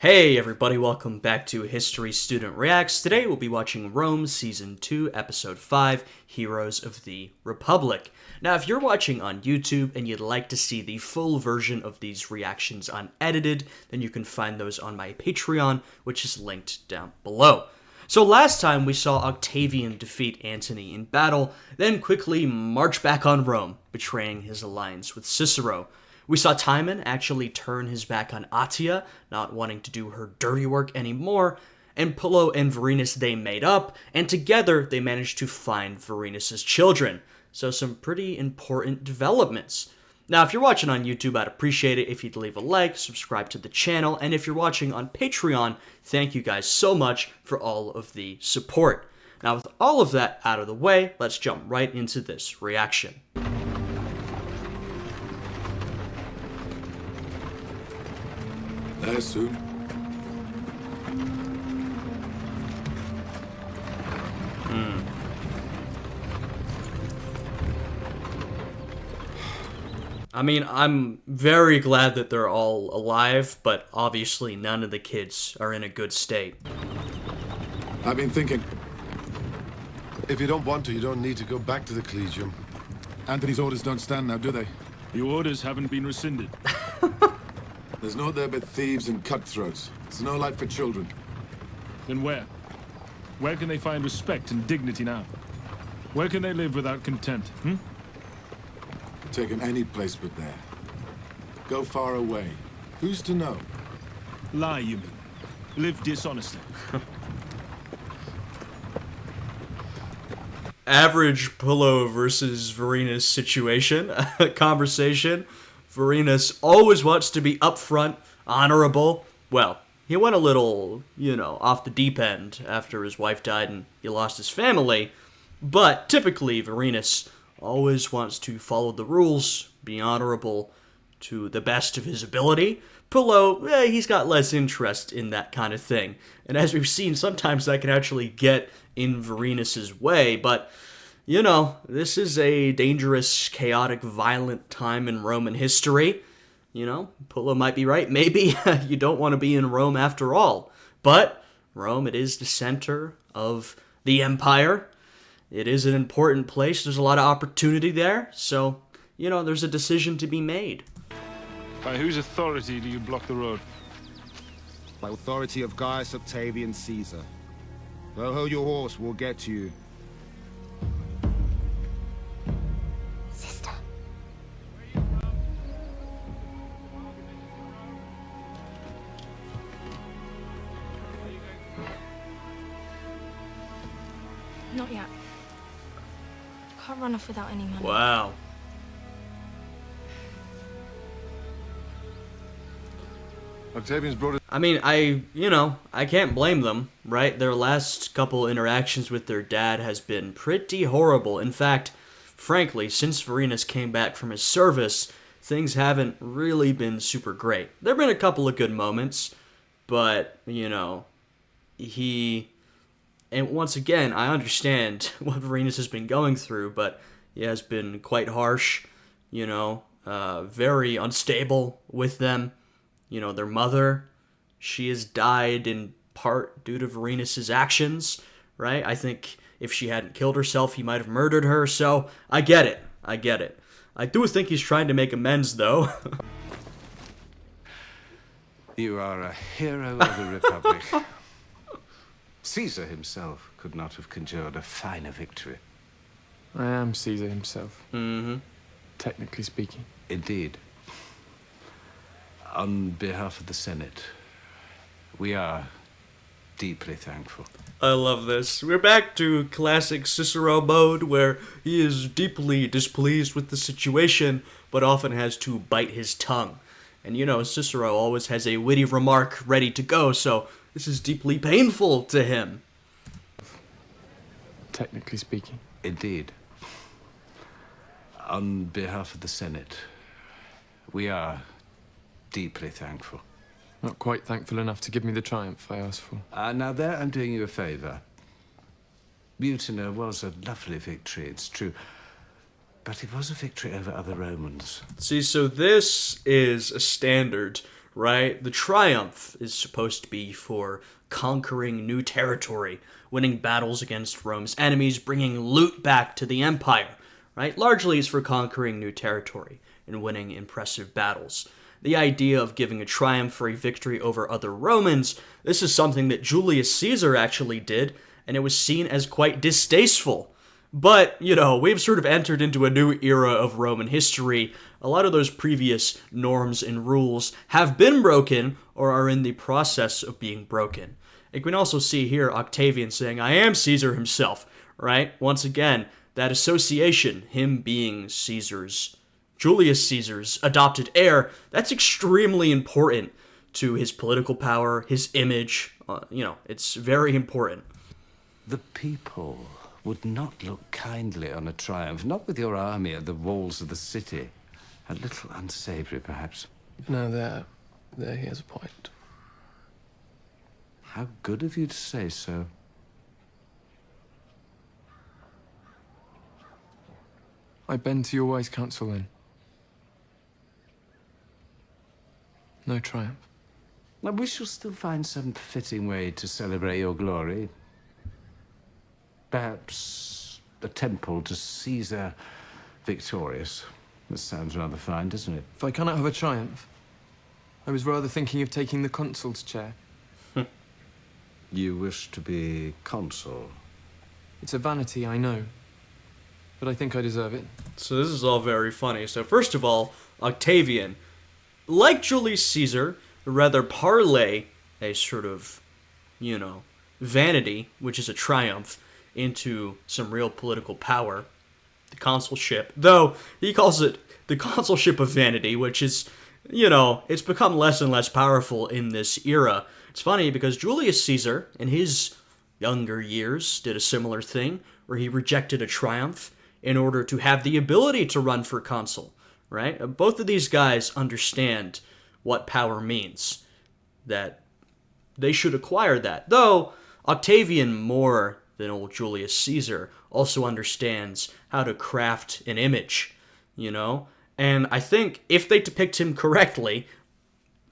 Hey everybody, welcome back to History Student Reacts. Today we'll be watching Rome Season 2, Episode 5, Heroes of the Republic. Now if you're watching on YouTube and you'd like to see the full version of these reactions unedited, then you can find those on my Patreon, which is linked down below. So last time we saw Octavian defeat Antony in battle, then quickly march back on Rome, betraying his alliance with Cicero. We saw Timon actually turn his back on Atia, not wanting to do her dirty work anymore, and Pullo and Vorenus they made up, and together they managed to find Vorenus' children. So some pretty important developments. Now if you're watching on YouTube, I'd appreciate it if you'd leave a like, subscribe to the channel, and if you're watching on Patreon, thank you guys so much for all of the support. Now with all of that out of the way, let's jump right into this reaction. There soon. I mean, I'm very glad that they're all alive, but obviously none of the kids are in a good state. I've been thinking. If you don't want to, you don't need to go back to the Collegium. Anthony's orders don't stand now, do they? The orders haven't been rescinded. There's no there but thieves and cutthroats. It's no life for children. Then where? Where can they find respect and dignity now? Where can they live without contempt, Take 'em any place but there. Go far away. Who's to know? Lie, you mean? Live dishonestly. Average Pullo versus Vorenus situation, conversation. Vorenus always wants to be upfront, honorable. Well, he went a little, off the deep end after his wife died and he lost his family. But typically, Vorenus always wants to follow the rules, be honorable to the best of his ability. Pullo, he's got less interest in that kind of thing. And as we've seen, sometimes that can actually get in Vorenus' way, but this is a dangerous, chaotic, violent time in Roman history. Pullo might be right. Maybe you don't want to be in Rome after all. But Rome, it is the center of the empire. It is an important place. There's a lot of opportunity there. So, there's a decision to be made. By whose authority do you block the road? By authority of Gaius Octavian Caesar. Though hold your horse, we'll get to you. Sister. Not yet. Can't run off without any money. Wow. Octavian's brought it. I mean, I can't blame them, right? Their last couple interactions with their dad has been pretty horrible. In fact, frankly, since Vorenus came back from his service, things haven't really been super great. There have been a couple of good moments, but, and once again, I understand what Vorenus has been going through, but he has been quite harsh, very unstable with them. Their mother, she has died in part due to Vorenus' actions, right? I think if she hadn't killed herself, he might have murdered her, so I get it. I do think he's trying to make amends, though. You are a hero of the Republic. Caesar himself could not have conjured a finer victory. I am Caesar himself. Mm-hmm. Technically speaking. Indeed. On behalf of the Senate, we are deeply thankful. I love this. We're back to classic Cicero mode, where he is deeply displeased with the situation, but often has to bite his tongue. And Cicero always has a witty remark ready to go, so this is deeply painful to him. Technically speaking. Indeed. On behalf of the Senate, we are deeply thankful. Not quite thankful enough to give me the triumph I asked for. Now there I'm doing you a favor. Mutina was a lovely victory, it's true. But it was a victory over other Romans. See, so this is a standard right? The triumph is supposed to be for conquering new territory, winning battles against Rome's enemies, bringing loot back to the empire, right? Largely it's for conquering new territory and winning impressive battles. The idea of giving a triumph for a victory over other Romans, this is something that Julius Caesar actually did, and it was seen as quite distasteful. But, we've sort of entered into a new era of Roman history. A lot of those previous norms and rules have been broken or are in the process of being broken. You can also see here Octavian saying, I am Caesar himself, right? Once again, that association, him being Julius Caesar's adopted heir, that's extremely important to his political power, his image. It's very important. The people would not look kindly on a triumph, not with your army at the walls of the city. A little unsavory, perhaps. No, there he has a point. How good of you to say so. I bend to your wise counsel, then. No triumph. Well, we shall still find some fitting way to celebrate your glory. Perhaps a temple to Caesar victorious. That sounds rather fine, doesn't it? If I cannot have a triumph, I was rather thinking of taking the consul's chair. You wish to be consul? It's a vanity, I know. But I think I deserve it. So this is all very funny. So first of all, Octavian, like Julius Caesar, rather parlay a sort of, vanity, which is a triumph, into some real political power, the consulship. Though he calls it the consulship of vanity, which is, it's become less and less powerful in this era. It's funny because Julius Caesar, in his younger years, did a similar thing where he rejected a triumph in order to have the ability to run for consul, right? Both of these guys understand what power means, that they should acquire that. Though Octavian, more than old Julius Caesar, also understands how to craft an image, And I think if they depict him correctly,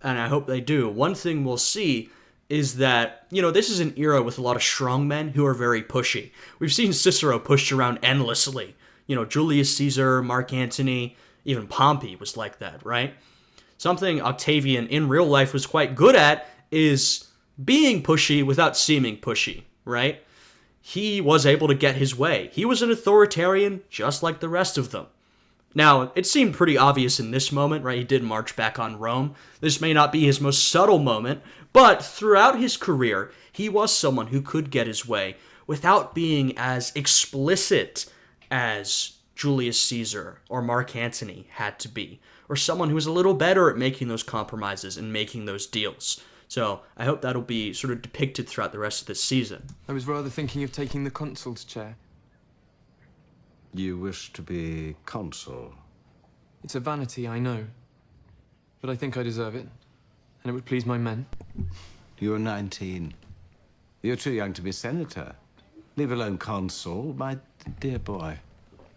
and I hope they do, one thing we'll see is that, this is an era with a lot of strongmen who are very pushy. We've seen Cicero pushed around endlessly. Julius Caesar, Mark Antony, even Pompey was like that, right? Something Octavian in real life was quite good at is being pushy without seeming pushy, right? He was able to get his way. He was an authoritarian just like the rest of them. Now, it seemed pretty obvious in this moment, right? He did march back on Rome. This may not be his most subtle moment, but throughout his career, he was someone who could get his way without being as explicit as Julius Caesar or Mark Antony had to be, or someone who was a little better at making those compromises and making those deals. So I hope that'll be sort of depicted throughout the rest of this season. I was rather thinking of taking the consul's chair. You wish to be consul? It's a vanity, I know. But I think I deserve it. And it would please my men. You're 19. You're too young to be senator. Leave alone consul, my dear boy.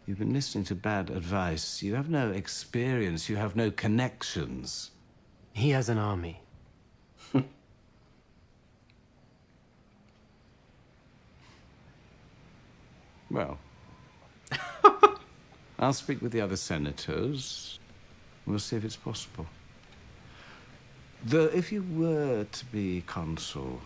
You've been listening to bad advice. You have no experience. You have no connections. He has an army. Well, I'll speak with the other senators. We'll see if it's possible. Though, if you were to be consul,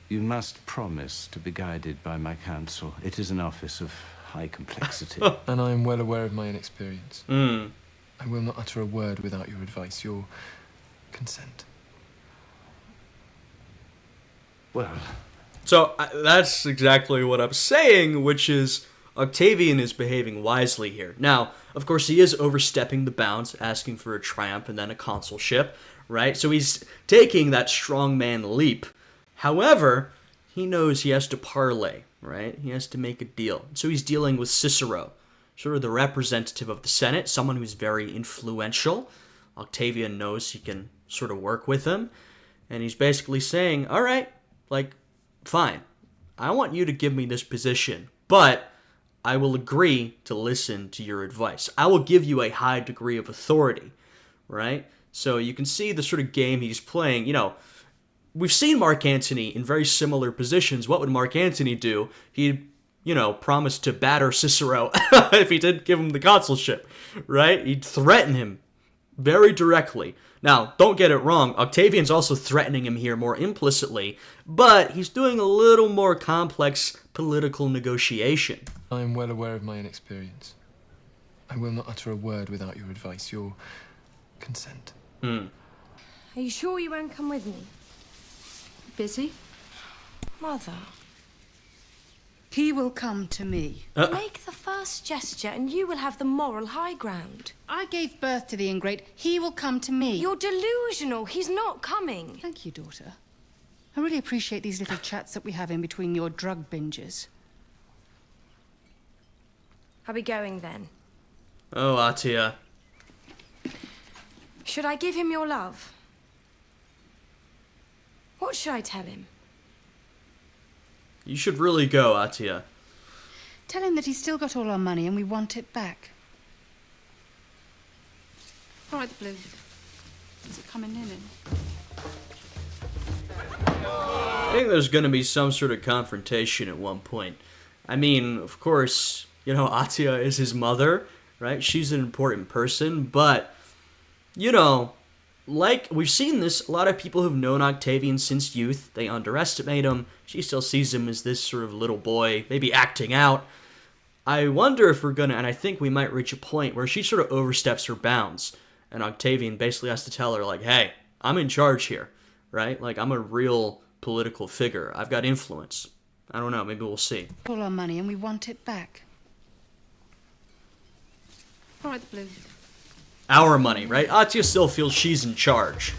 you must promise to be guided by my counsel. It is an office of high complexity. And I am well aware of my inexperience. Mm. I will not utter a word without your advice, your consent. Well... So that's exactly what I'm saying, which is Octavian is behaving wisely here. Now, of course, he is overstepping the bounds, asking for a triumph and then a consulship, right? So he's taking that strongman leap. However, he knows he has to parlay, right? He has to make a deal. So he's dealing with Cicero, sort of the representative of the Senate, someone who's very influential. Octavian knows he can sort of work with him. And he's basically saying, all right, fine, I want you to give me this position, but I will agree to listen to your advice. I will give you a high degree of authority, right? So you can see the sort of game he's playing. You know, we've seen Mark Antony in very similar positions. What would Mark Antony do? He'd, you know, promise to batter Cicero if he didn't give him the consulship, right? He'd threaten him very directly. Now, don't get it wrong, Octavian's also threatening him here more implicitly, but he's doing a little more complex political negotiation. I am well aware of my inexperience. I will not utter a word without your advice, your consent. Are you sure you won't come with me? Busy? Mother. He will come to me. Make the first gesture and you will have the moral high ground. I gave birth to the ingrate. He will come to me. You're delusional. He's not coming. Thank you, daughter. I really appreciate these little chats that we have in between your drug binges. Are we going then? Oh, Atia. Should I give him your love? What should I tell him? You should really go, Atia. Tell him that he's still got all our money and we want it back. All right, the blue. Is it coming in? I think there's going to be some sort of confrontation at one point. I mean, of course, you know, Atia is his mother, right? She's an important person, but, you know, like, we've seen this, a lot of people who've known Octavian since youth, they underestimate him. She still sees him as this sort of little boy, maybe acting out. I wonder if we're gonna, and I think we might reach a point where she sort of oversteps her bounds, and Octavian basically has to tell her, like, hey, I'm in charge here, right? Like, I'm a real political figure. I've got influence. I don't know, maybe we'll see. All our money and we want it back. All right, the blue. Our money, right? Atia still feels she's in charge.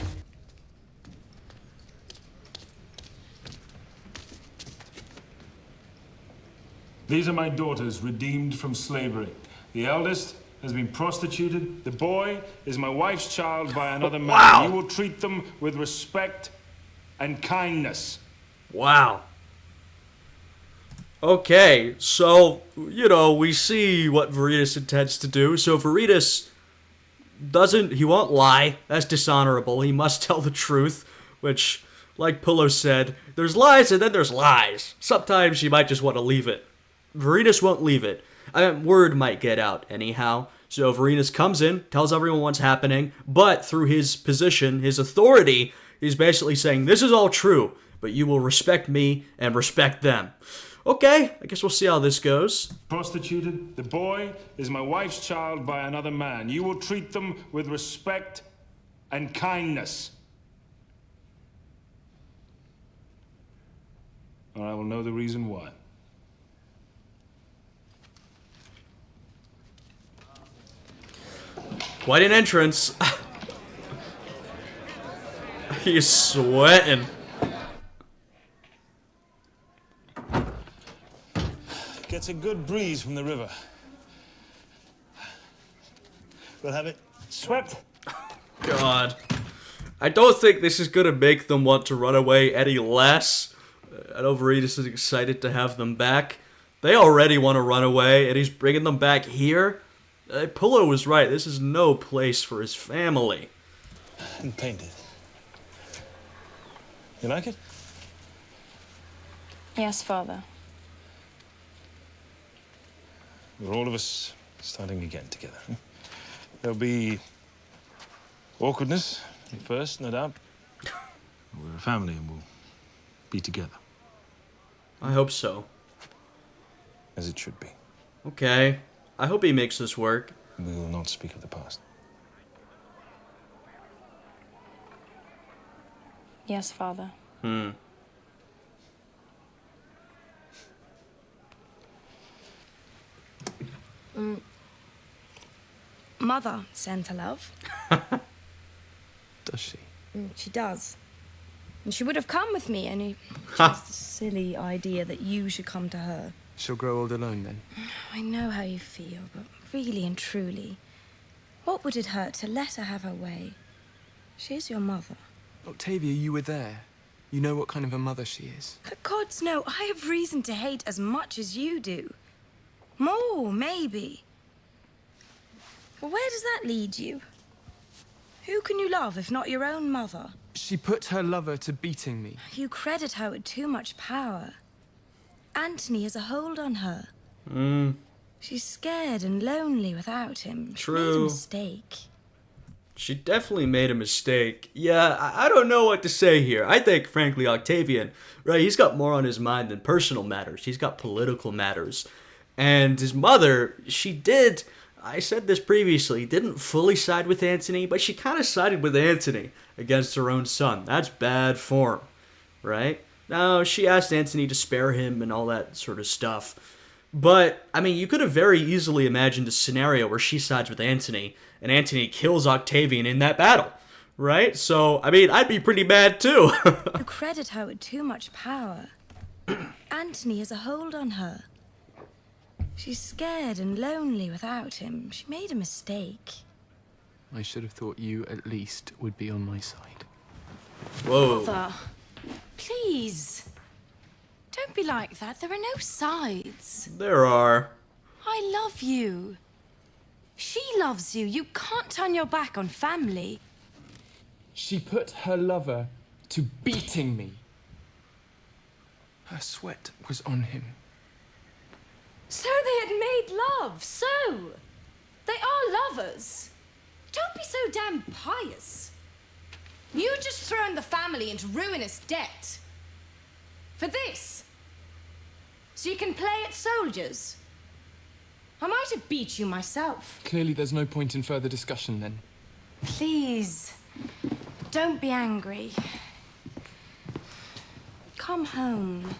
These are my daughters, redeemed from slavery. The eldest has been prostituted. The boy is my wife's child by another man. Wow. You will treat them with respect and kindness. Wow. Okay, so, you know, we see what Vorenus intends to do. So Vorenus he won't lie. That's dishonorable. He must tell the truth, which, like Pillow said, there's lies and then there's lies. Sometimes you might just want to leave it. Vorenus won't leave it. Word might get out anyhow. So Vorenus comes in, tells everyone what's happening, but through his position, his authority, he's basically saying, this is all true, but you will respect me and respect them. Okay, I guess we'll see how this goes. Prostituted. The boy is my wife's child by another man. You will treat them with respect and kindness. Or I will know the reason why. Quite an entrance. He's sweating. Gets a good breeze from the river. We'll have it swept. God. I don't think this is going to make them want to run away any less. I know Vorenus is excited to have them back. They already want to run away, and he's bringing them back here. Pillow was right. This is no place for his family. And painted. You like it? Yes, Father. We're all of us starting again together. There'll be awkwardness at first, no doubt. We're a family and we'll be together. I hope so. As it should be. Okay. I hope he makes this work. We will not speak of the past. Yes, Father. Mother sent her love. Does she? She does. And she would have come with me, only just a silly idea that you should come to her. She'll grow old alone then? I know how you feel, but really and truly, what would it hurt to let her have her way? She is your mother. Octavia, you were there. You know what kind of a mother she is. For gods no, I have reason to hate as much as you do. More, maybe. Well, where does that lead you? Who can you love if not your own mother? She put her lover to beating me. You credit her with too much power. Antony has a hold on her. She's scared and lonely without him. She made a True. mistake. She definitely made a mistake. Yeah, I don't know what to say here. I think, frankly, Octavian, right, he's got more on his mind than personal matters. He's got political matters. And his mother, she did, I said this previously, didn't fully side with Antony, but she kind of sided with Antony against her own son. That's bad form, right? Now, she asked Antony to spare him and all that sort of stuff. But, I mean, you could have very easily imagined a scenario where she sides with Antony, and Antony kills Octavian in that battle, right? So, I mean, I'd be pretty mad too. You credit her with too much power. Antony has a hold on her. She's scared and lonely without him. She made a mistake. I should have thought you, at least, would be on my side. Whoa. Mother, please. Don't be like that. There are no sides. There are. I love you. She loves you. You can't turn your back on family. She put her lover to beating me. Her sweat was on him. So they had made love. So they are lovers. Don't be so damn pious. You just thrown the family into ruinous debt. For this. So you can play at soldiers. I might have beat you myself. Clearly there's no point in further discussion then. Please, don't be angry. Come home.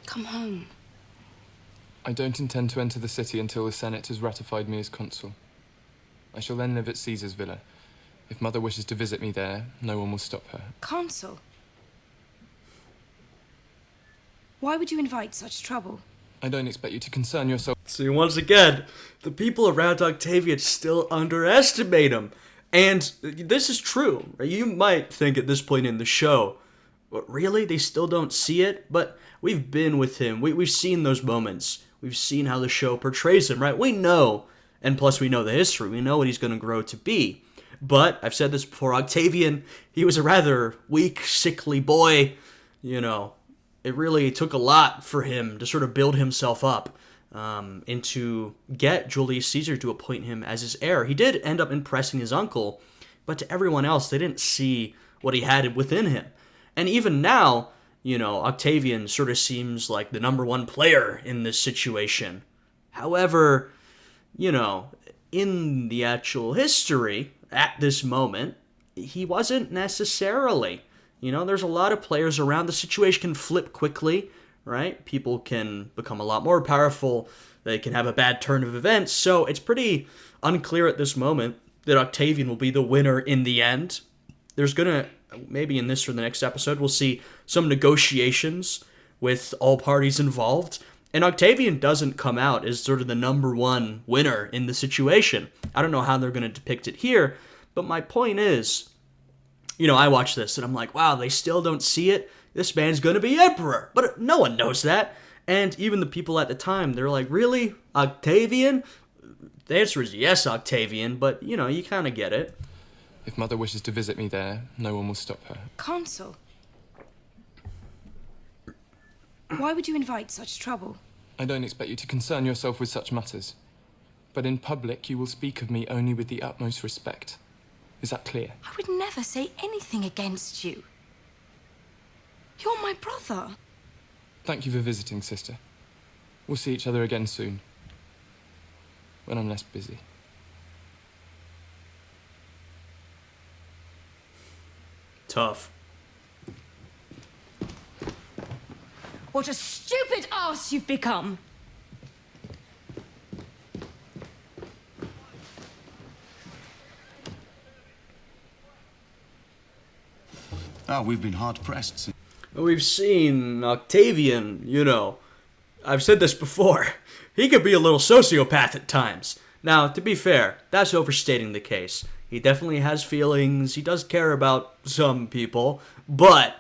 Come home. I don't intend to enter the city until the Senate has ratified me as consul. I shall then live at Caesar's villa. If Mother wishes to visit me there, no one will stop her. Consul? Why would you invite such trouble? I don't expect you to concern yourself. See, once again, the people around Octavian still underestimate him. And this is true. You might think at this point in the show, but really, they still don't see it? But we've been with him. We've seen those moments. We've seen how the show portrays him, right? We know, and plus we know the history. We know what he's going to grow to be. But, I've said this before, Octavian, he was a rather weak, sickly boy. You know, it really took a lot for him to sort of build himself up and to get Julius Caesar to appoint him as his heir. He did end up impressing his uncle, but to everyone else, they didn't see what he had within him. And even now, you know, Octavian sort of seems like the number one player in this situation. However, you know, in the actual history, at this moment, he wasn't necessarily. You know, there's a lot of players around. The situation can flip quickly, right? People can become a lot more powerful. They can have a bad turn of events. So it's pretty unclear at this moment that Octavian will be the winner in the end. There's going to, maybe in this or the next episode, we'll see some negotiations with all parties involved. And Octavian doesn't come out as sort of the number one winner in the situation. I don't know how they're going to depict it here, but my point is, you know, I watch this and I'm like, wow, they still don't see it. This man's going to be emperor. But no one knows that. And even the people at the time, they're like, really? Octavian? The answer is yes, Octavian, but, you know, you kind of get it. If Mother wishes to visit me there, no one will stop her. Consul? Why would you invite such trouble? I don't expect you to concern yourself with such matters. But in public, you will speak of me only with the utmost respect. Is that clear? I would never say anything against you. You're my brother. Thank you for visiting, sister. We'll see each other again soon. When I'm less busy. Tough. What a stupid ass you've become! Oh, we've been hard-pressed since... We've seen Octavian, you know, I've said this before, he could be a little sociopath at times. Now, to be fair, that's overstating the case. He definitely has feelings, he does care about some people, but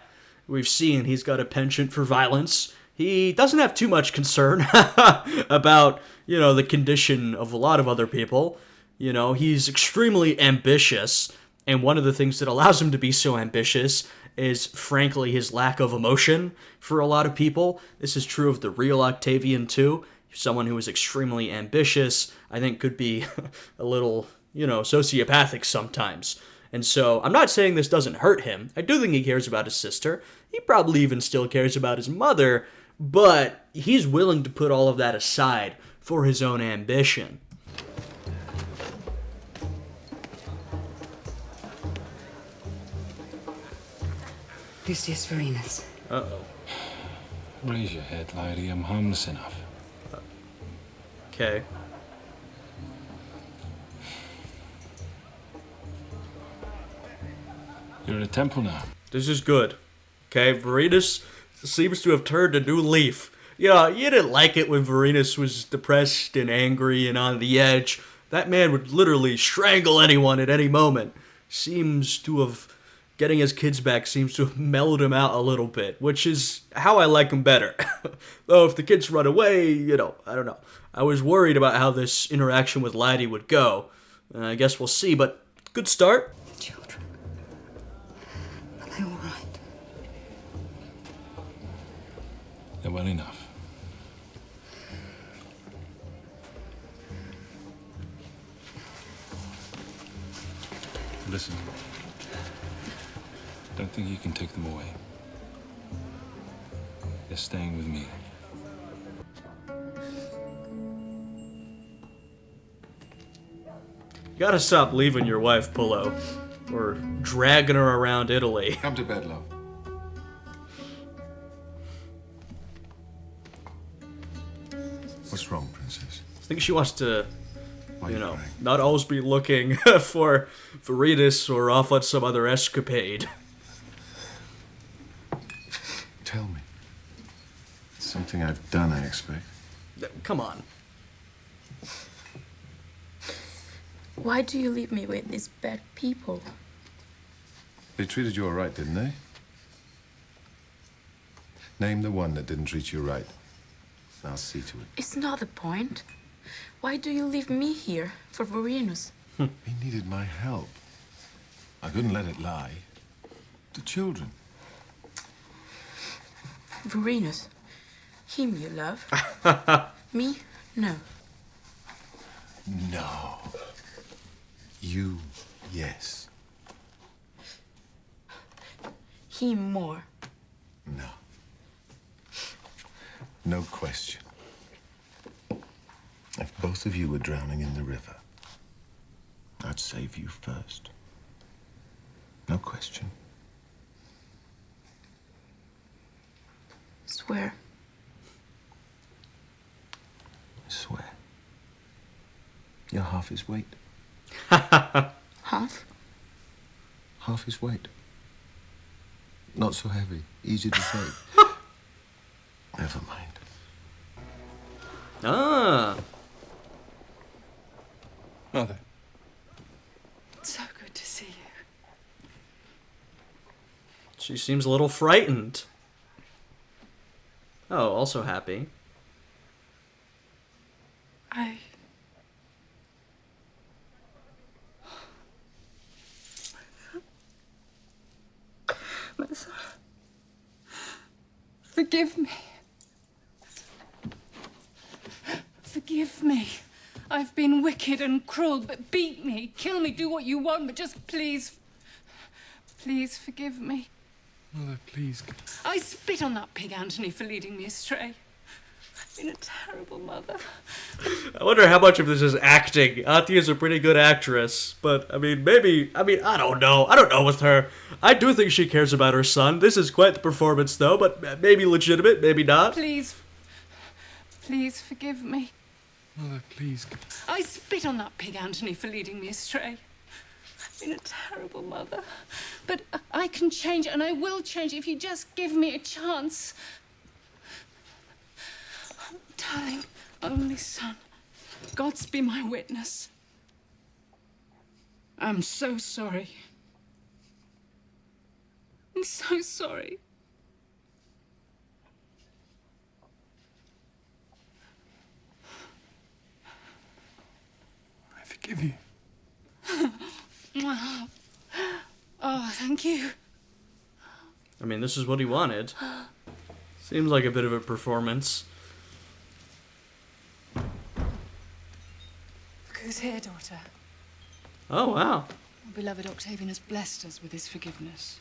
we've seen he's got a penchant for violence. he doesn't have too much concern about, the condition of a lot of other people. He's extremely ambitious, and one of the things that allows him to be so ambitious is, frankly, his lack of emotion for a lot of people. This is true of the real Octavian, too. Someone who is extremely ambitious, I think, could be a little, sociopathic sometimes. And so, I'm not saying this doesn't hurt him. I do think he cares about his sister. He probably even still cares about his mother, but he's willing to put all of that aside for his own ambition. Lucius Vorenus. Uh-oh. Raise your head, lady. I'm harmless enough. Okay. You're in a temple now. This is good. Okay, Vorenus seems to have turned a new leaf. Yeah, you didn't like it when Vorenus was depressed and angry and on the edge. That man would literally strangle anyone at any moment. Getting his kids back seems to have mellowed him out a little bit, which is how I like him better. Though if the kids run away, I don't know. I was worried about how this interaction with Laddie would go. I guess we'll see, but good start. Children. Are they all right? They're well enough. Listen. Don't think you can take them away. They're staying with me. You gotta stop leaving your wife, Pullo, or dragging her around Italy. Come to bed, love. What's wrong, princess? I think she wants to, Why are you crying? not always be looking for Vorenus or off on some other escapade. Tell me. It's something I've done, I expect. Come on. Why do you leave me with these bad people? They treated you all right, didn't they? Name the one that didn't treat you right. I'll see to it. It's not the point. Why do you leave me here for Vorenus? He needed my help. I couldn't let it lie. The children. Vorenus. Him you love. Me? No. No. You, yes. Him more. No. No question. If both of you were drowning in the river, I'd save you first. No question. Swear. I swear. You're half his weight. Half? Half his weight. Not so heavy. Easy to say. Never mind. Ah. Mother. So good to see you. She seems a little frightened. Oh, also happy. My son. Forgive me. Forgive me. I've been wicked and cruel, but beat me, kill me, do what you want, but just please forgive me. Mother, please. I spit on that pig Anthony for leading me astray. I've been a terrible mother. I wonder how much of this is acting. Atia's a pretty good actress, but I don't know. I don't know with her. I do think she cares about her son. This is quite the performance, though, but maybe legitimate, maybe not. Please forgive me. Mother, please. I spit on that pig Anthony for leading me astray. I've been a terrible mother. But I can change, and I will change if you just give me a chance. Darling, only son, God's be my witness. I'm so sorry. I'm so sorry. forgive you. Oh, thank you. I mean, this is what he wanted. Seems like a bit of a performance. Look who's here, daughter. Oh, wow. Our beloved Octavian has blessed us with his forgiveness.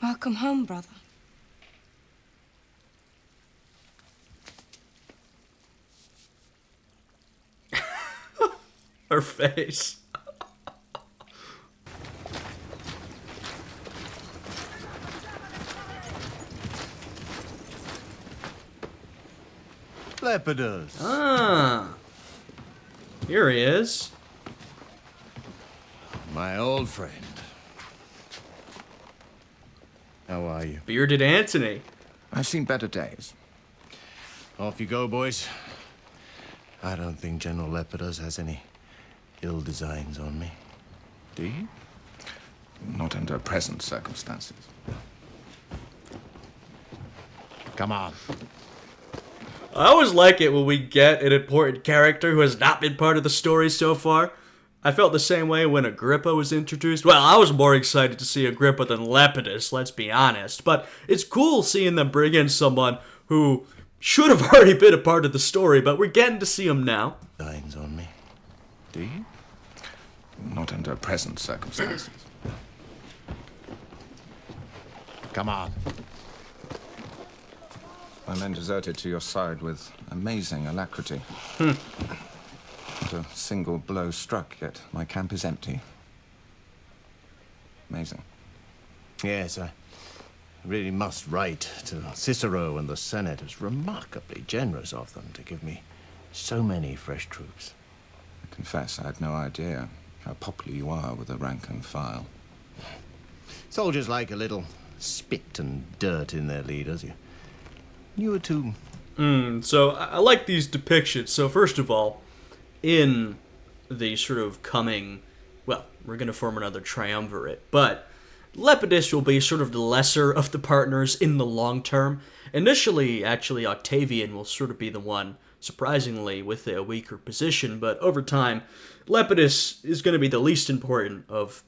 Welcome home, brother. Her face. Lepidus. Ah. Here he is. My old friend. How are you? Bearded Antony. I've seen better days. Off you go, boys. I don't think General Lepidus has any ill designs on me. Do you? Not under present circumstances. Come on. I always like it when we get an important character who has not been part of the story so far. I felt the same way when Agrippa was introduced. Well, I was more excited to see Agrippa than Lepidus, let's be honest. But it's cool seeing them bring in someone who should have already been a part of the story, but we're getting to see him now. Designs on me. Do you? Not under present circumstances. Come on. My men deserted to your side with amazing alacrity. Not a single blow struck, yet my camp is empty. Amazing. Yes, I really must write to Cicero and the Senate. It was remarkably generous of them to give me so many fresh troops. I confess, I had no idea how popular you are with the rank and file. Soldiers like a little spit and dirt in their leaders. You were too... So I like these depictions. So first of all, in the sort of coming... Well, we're going to form another triumvirate, but Lepidus will be sort of the lesser of the partners in the long term. Initially, actually, Octavian will sort of be the one, surprisingly, with a weaker position, but over time, Lepidus is going to be the least important of,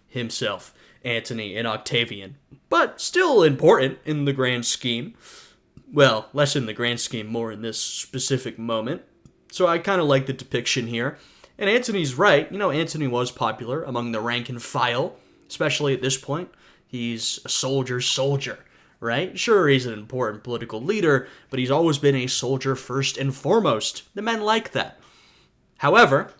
himself, Antony, and Octavian. But still important in the grand scheme. Well, less in the grand scheme, more in this specific moment. So I kind of like the depiction here. And Antony's right. Antony was popular among the rank and file, especially at this point. He's a soldier, right? Sure, he's an important political leader, but he's always been a soldier first and foremost. The men like that. However,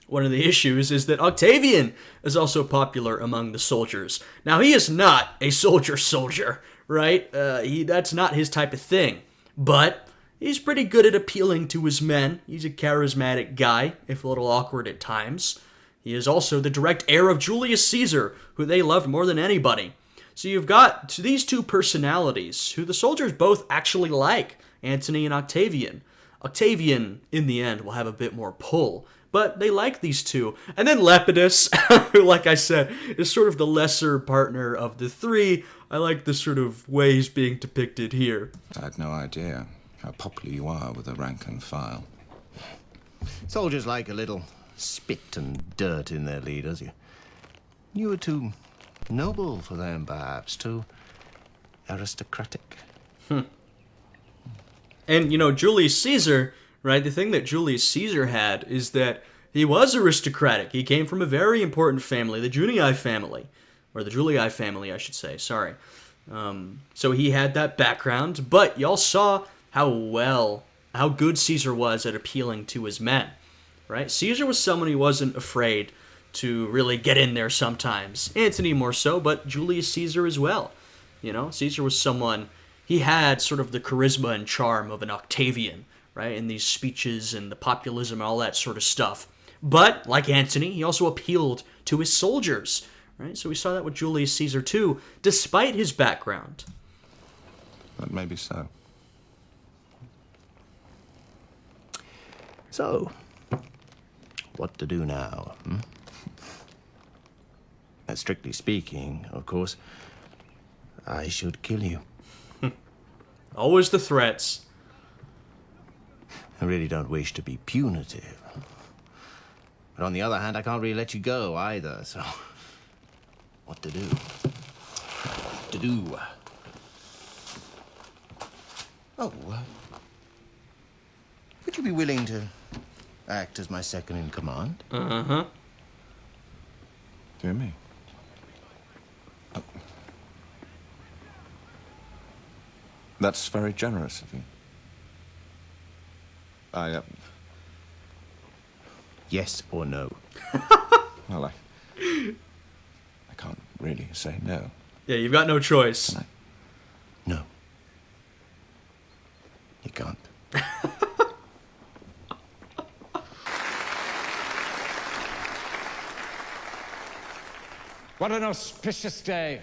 one of the issues is that Octavian is also popular among the soldiers. Now, he is not a soldier, right? That's not his type of thing. But he's pretty good at appealing to his men. He's a charismatic guy, if a little awkward at times. He is also the direct heir of Julius Caesar, who they loved more than anybody. So you've got these two personalities, who the soldiers both actually like, Antony and Octavian. Octavian, in the end, will have a bit more pull, but they like these two. And then Lepidus, who, like I said, is sort of the lesser partner of the three. I like the sort of way he's being depicted here. I had no idea how popular you are with the rank and file. Soldiers like a little spit and dirt in their leaders. You were too noble for them, perhaps, too aristocratic. And, Julius Caesar, right, the thing that Julius Caesar had is that he was aristocratic. He came from a very important family, the Julii family, or the Julii family, I should say, sorry. So he had that background, but y'all saw how good Caesar was at appealing to his men, right? Caesar was someone who wasn't afraid to really get in there sometimes. Antony more so, but Julius Caesar as well. Caesar was someone, he had sort of the charisma and charm of an Octavian, right? In these speeches and the populism and all that sort of stuff. But, like Antony, he also appealed to his soldiers, right? So we saw that with Julius Caesar too, despite his background. But maybe so. So, what to do now? Strictly speaking, of course, I should kill you. Always the threats. I really don't wish to be punitive. But on the other hand, I can't really let you go either, so... What to do? What to do? Oh, would you be willing to act as my second in command? Uh-huh. Dear me. That's very generous of you. Yes or no? Well, I can't really say no. Yeah, you've got no choice. No. You can't. What an auspicious day.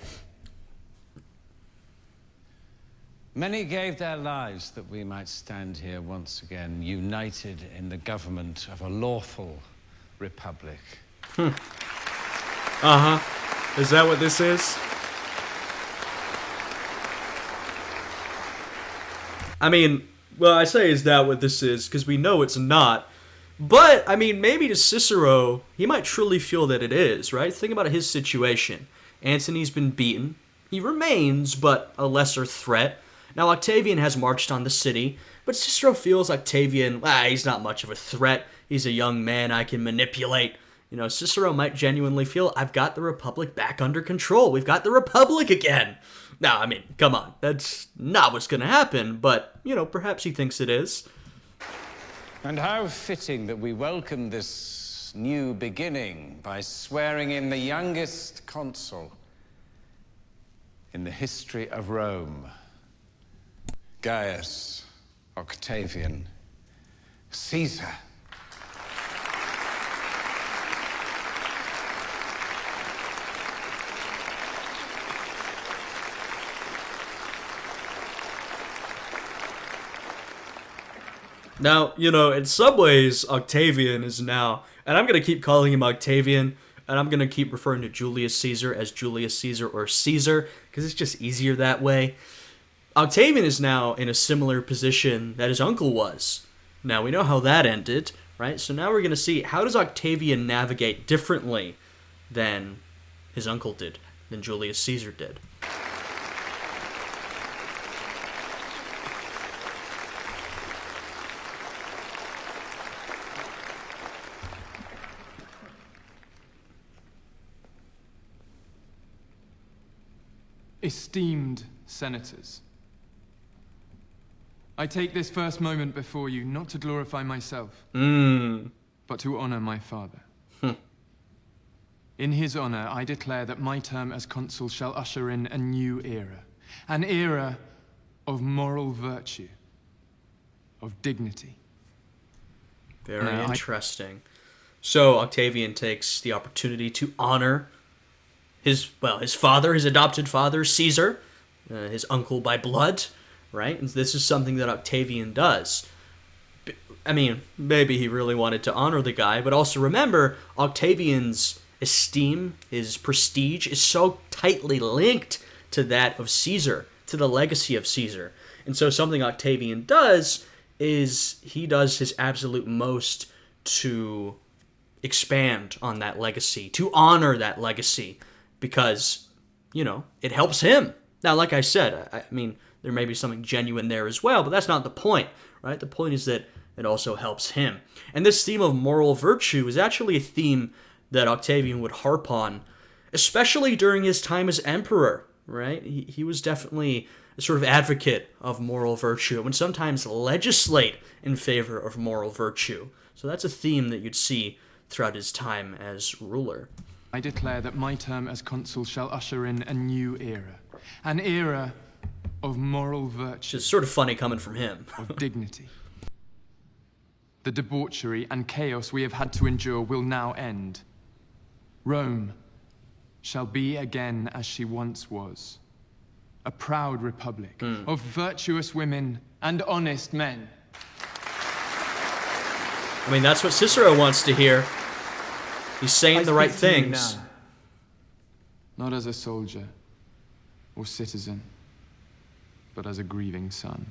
Many gave their lives that we might stand here once again, united in the government of a lawful republic. Uh-huh. Is that what this is? I mean, well, I say is that what this is, because we know it's not. But, I mean, maybe to Cicero, he might truly feel that it is, right? Think about his situation. Antony's been beaten. He remains, but a lesser threat. Now, Octavian has marched on the city, but Cicero feels Octavian, he's not much of a threat. He's a young man I can manipulate. You know, Cicero might genuinely feel, I've got the Republic back under control. We've got the Republic again. Now, I mean, come on. That's not what's going to happen, but, you know, perhaps he thinks it is. And how fitting that we welcome this new beginning by swearing in the youngest consul in the history of Rome, Gaius Octavian Caesar. Now, you know, in some ways, Octavian is now, and I'm going to keep calling him Octavian, and I'm going to keep referring to Julius Caesar as Julius Caesar or Caesar, because it's just easier that way. Octavian is now in a similar position that his uncle was. Now, we know how that ended, right? So now we're going to see, how does Octavian navigate differently than his uncle did, than Julius Caesar did? Esteemed senators, I take this first moment before you not to glorify myself, but to honor my father. In his honor, I declare that my term as consul shall usher in a new era, an era of moral virtue, of dignity. Very interesting. So Octavian takes the opportunity to honor his father, his adopted father, Caesar, his uncle by blood, right? And this is something that Octavian does. I mean, maybe he really wanted to honor the guy, but also remember, Octavian's esteem, his prestige, is so tightly linked to that of Caesar, to the legacy of Caesar. And so something Octavian does is he does his absolute most to expand on that legacy, to honor that legacy, because, you know, it helps him. Now, like I said, I mean, there may be something genuine there as well, but that's not the point, right? The point is that it also helps him. And this theme of moral virtue is actually a theme that Octavian would harp on, especially during his time as emperor, right? He was definitely a sort of advocate of moral virtue and would sometimes legislate in favor of moral virtue. So that's a theme that you'd see throughout his time as ruler. I declare that my term as consul shall usher in a new era, an era of moral virtue. It's sort of funny coming from him. Of dignity. The debauchery and chaos we have had to endure will now end. Rome shall be again as she once was, a proud republic of virtuous women and honest men. I mean, that's what Cicero wants to hear. He's saying the right things. not as a soldier or citizen, but as a grieving son.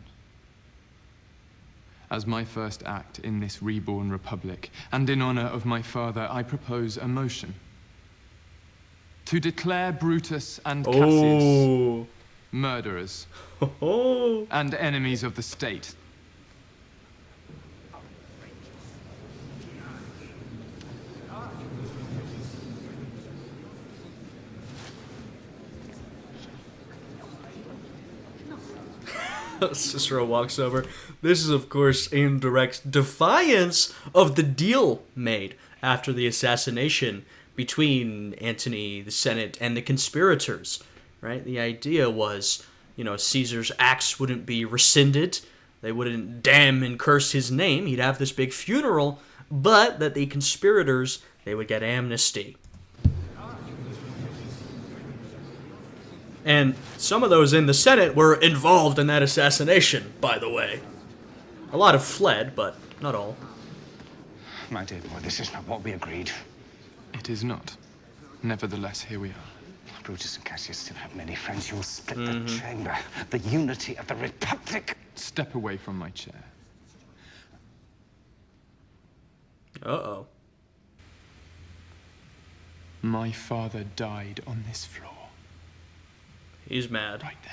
As my first act in this reborn republic, and in honor of my father, I propose a motion to declare Brutus and Cassius murderers and enemies of the state. Cicero walks over. This is, of course, in direct defiance of the deal made after the assassination between Antony, the Senate, and the conspirators, right? The idea was, you know, Caesar's acts wouldn't be rescinded. They wouldn't damn and curse his name. He'd have this big funeral, but that the conspirators, they would get amnesty. And some of those in the Senate were involved in that assassination, by the way. A lot have fled, but not all. My dear boy, this is not what we agreed. It is not. Nevertheless, here we are. Brutus and Cassius still have many friends. You'll split the chamber, the unity of the Republic. Step away from my chair. Uh-oh. My father died on this floor. He's mad. Right there.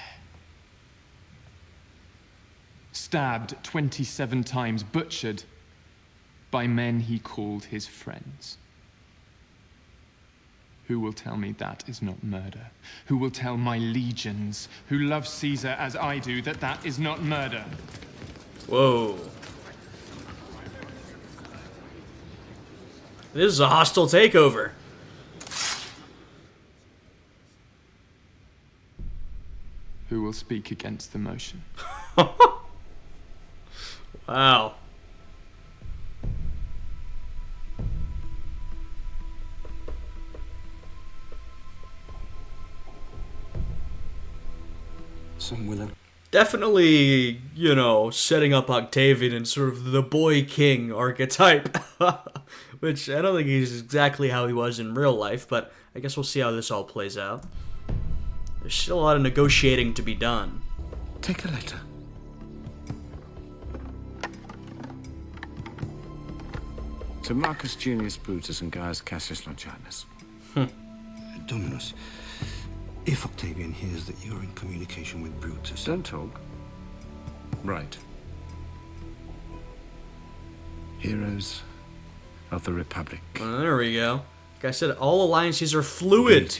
Stabbed 27 times, butchered by men he called his friends. Who will tell me that is not murder? Who will tell my legions, who love Caesar as I do, that that is not murder? Whoa. This is a hostile takeover. Who will speak against the motion? Wow. Some willing. Definitely, you know, setting up Octavian in sort of the boy king archetype. Which I don't think he's exactly how he was in real life, but I guess we'll see how this all plays out. There's still a lot of negotiating to be done. Take a letter. To Marcus Junius Brutus and Gaius Cassius Longinus. Dominus, if Octavian hears that you're in communication with Brutus... Don't talk. Right. Heroes of the Republic. Well, there we go. Like I said, all alliances are fluid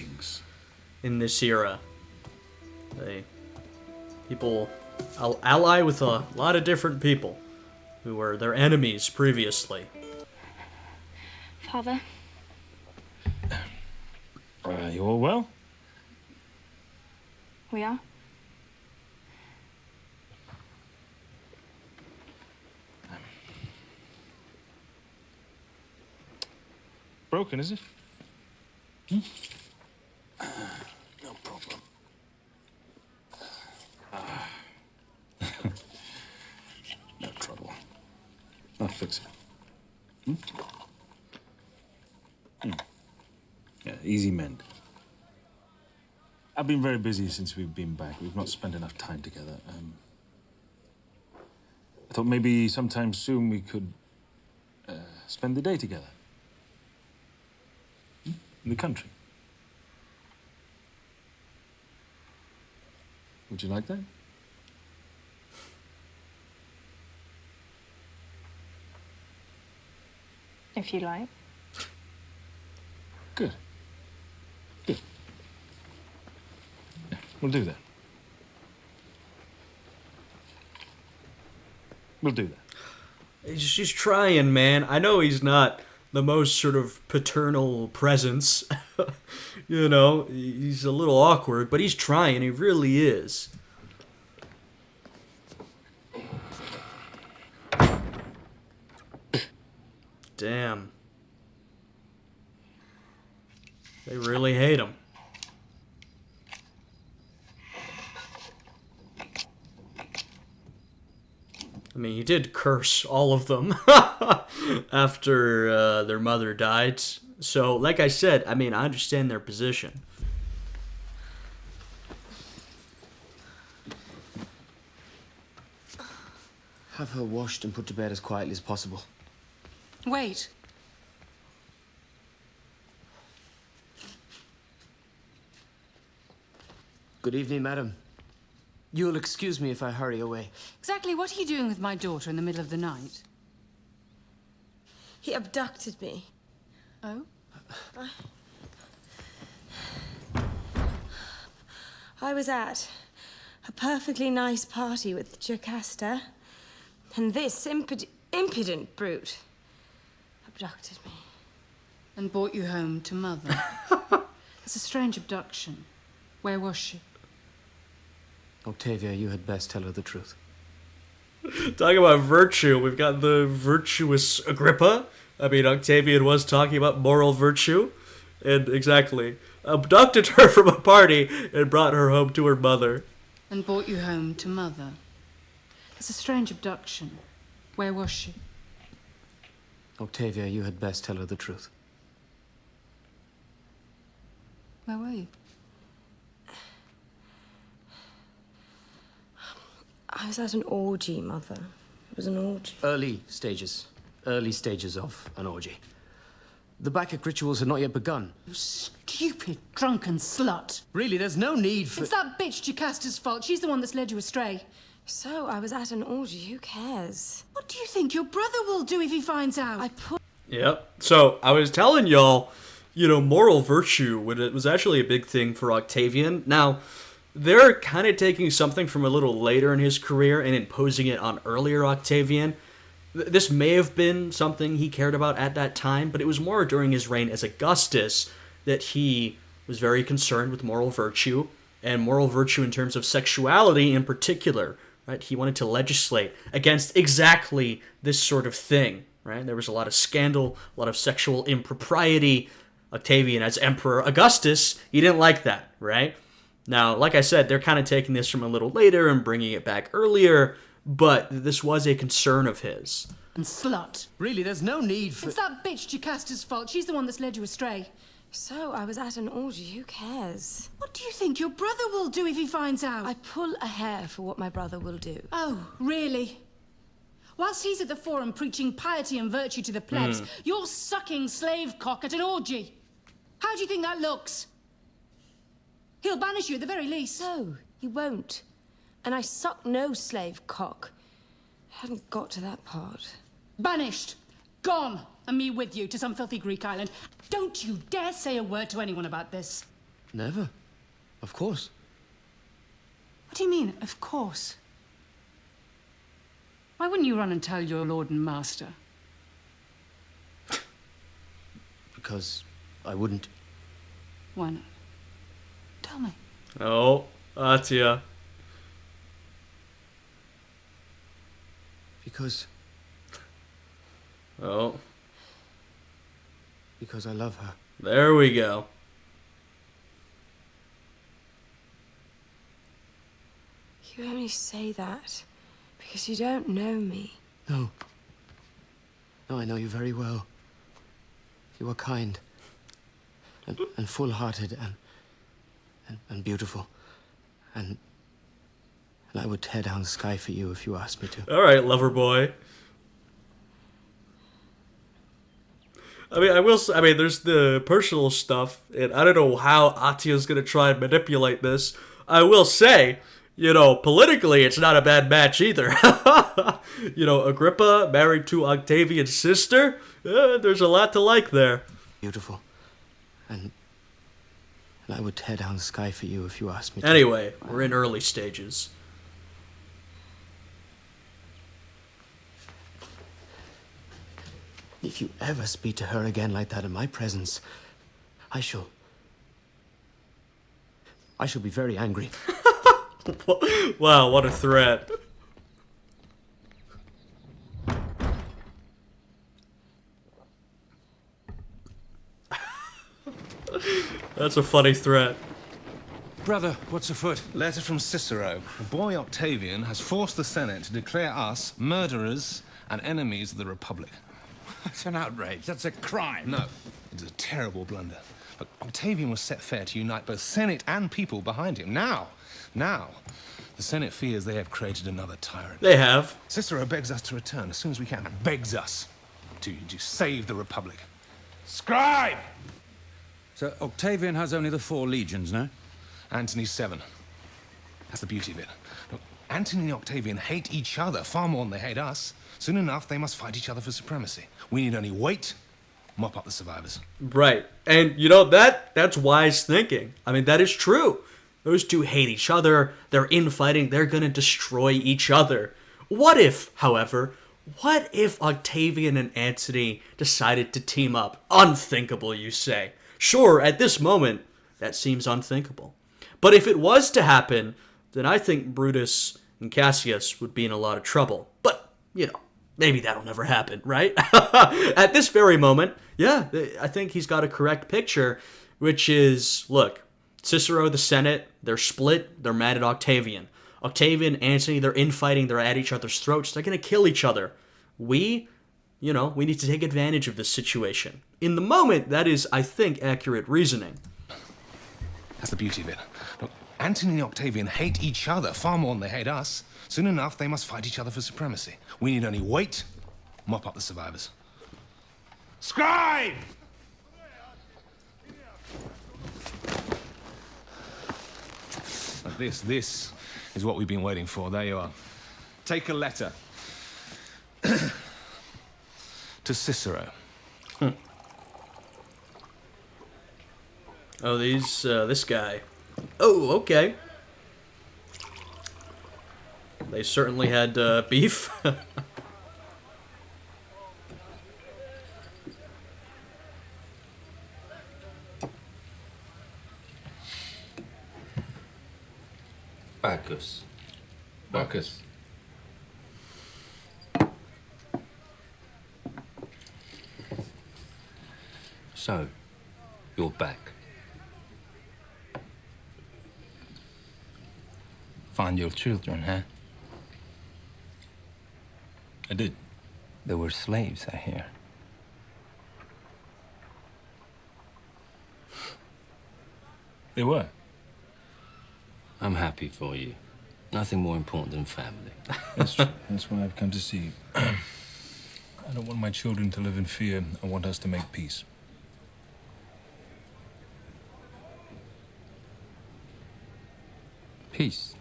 in this era. People ally with a lot of different people who were their enemies previously. Father? You all well? We are? Broken, is it? No problem. No trouble. I'll fix it. Yeah, easy mend. I've been very busy since we've been back. We've not spent enough time together. I thought maybe sometime soon we could spend the day together. In the country. Would you like that? If you like. Good. Good. Yeah, we'll do that. We'll do that. He's trying, man. I know he's not the most sort of paternal presence. You know, he's a little awkward, but he's trying. He really is. Damn. They really hate him. I mean, he did curse all of them after their mother died. So, like I said, I mean, I understand their position. Have her washed and put to bed as quietly as possible. Wait. Good evening, madam. You'll excuse me if I hurry away. Exactly what are you doing with my daughter in the middle of the night? He abducted me. Oh? I was at a perfectly nice party with Jocasta, and this impudent brute abducted me. And brought you home to Mother. It's a strange abduction. Where was she? Octavia, you had best tell her the truth. Talking about virtue, we've got the virtuous Agrippa. I mean, Octavian was talking about moral virtue. And exactly. Abducted her from a party and brought her home to her mother. And brought you home to Mother. It's a strange abduction. Where was she? Octavia, you had best tell her the truth. Where were you? I was at an orgy, Mother. It was an orgy. Early stages of an orgy. The Bacchic rituals had not yet begun. You stupid, drunken slut. Really, there's no need for... It's that bitch Jocasta's fault. She's the one that's led you astray. So, I was at an orgy. Who cares? What do you think your brother will do if he finds out? Yep. So, I was telling y'all, you know, moral virtue, when it was actually a big thing for Octavian. Now, they're kind of taking something from a little later in his career and imposing it on earlier Octavian. This may have been something he cared about at that time, but it was more during his reign as Augustus that he was very concerned with moral virtue, and moral virtue in terms of sexuality in particular, right? He wanted to legislate against exactly this sort of thing, right? There was a lot of scandal, a lot of sexual impropriety. Octavian, as Emperor Augustus, he didn't like that, right? Now, like I said, they're kind of taking this from a little later and bringing it back earlier, but this was a concern of his. And slut. Really, there's no need for... It's that bitch Jocasta's fault. She's the one that's led you astray. So, I was at an orgy. Who cares? What do you think your brother will do if he finds out? I pull a hair for what my brother will do. Oh, really? Whilst he's at the forum preaching piety and virtue to the plebs, you're sucking slave cock at an orgy. How do you think that looks? He'll banish you at the very least. No, he won't. And I suck no slave cock. I hadn't got to that part. Banished. Gone. And me with you to some filthy Greek island. Don't you dare say a word to anyone about this. Never. Of course. What do you mean, of course? Why wouldn't you run and tell your lord and master? Because I wouldn't. Why not? Tell me. Oh, Atia. Because... Oh. Because I love her. There we go. You only say that because you don't know me. No. No, I know you very well. You are kind. And full-hearted and beautiful. And I would tear down the sky for you if you asked me to. All right, lover boy. I mean, there's the personal stuff, and I don't know how Atia's gonna try and manipulate this. I will say, you know, politically, it's not a bad match either. You know, Agrippa married to Octavian's sister. There's a lot to like there. Beautiful. And I would tear down the sky for you if you asked me to. Anyway, we're in early stages. If you ever speak to her again like that in my presence, I shall be very angry. Wow, what a threat. That's a funny threat. Brother, what's afoot? Letter from Cicero. The boy Octavian has forced the Senate to declare us murderers and enemies of the Republic. That's an outrage. That's a crime. No, it's a terrible blunder. But Octavian was set fair to unite both Senate and people behind him. Now, the Senate fears they have created another tyrant. They have. Cicero begs us to return as soon as we can. Begs us to save the Republic. Scribe! So Octavian has only the 4 legions, no? Antony's 7. That's the beauty of it. Look, Antony and Octavian hate each other far more than they hate us. Soon enough, they must fight each other for supremacy. We need only wait, mop up the survivors. Right. And, you know, that's wise thinking. I mean, that is true. Those two hate each other. They're infighting. They're going to destroy each other. What if, however, what if Octavian and Antony decided to team up? Unthinkable, you say. Sure, at this moment, that seems unthinkable. But if it was to happen, then I think Brutus and Cassius would be in a lot of trouble. But, you know, maybe that'll never happen, right? At this very moment, yeah, I think he's got a correct picture, which is, look, Cicero, the Senate, they're split, they're mad at Octavian. Octavian, Antony, they're infighting, they're at each other's throats, they're going to kill each other. We need to take advantage of this situation. In the moment, that is, I think, accurate reasoning. That's the beauty of it. Look, Antony and Octavian hate each other far more than they hate us. Soon enough, they must fight each other for supremacy. We need only wait, mop up the survivors. Scribe! This is what we've been waiting for. There you are. Take a letter. To Cicero. Oh, this guy. Oh, okay. They certainly had beef. Bacchus. So, you're back. Find your children, huh? I did. They were slaves, I hear. They were. I'm happy for you. Nothing more important than family. That's true. That's why I've come to see you. I don't want my children to live in fear. I want us to make peace. Peace.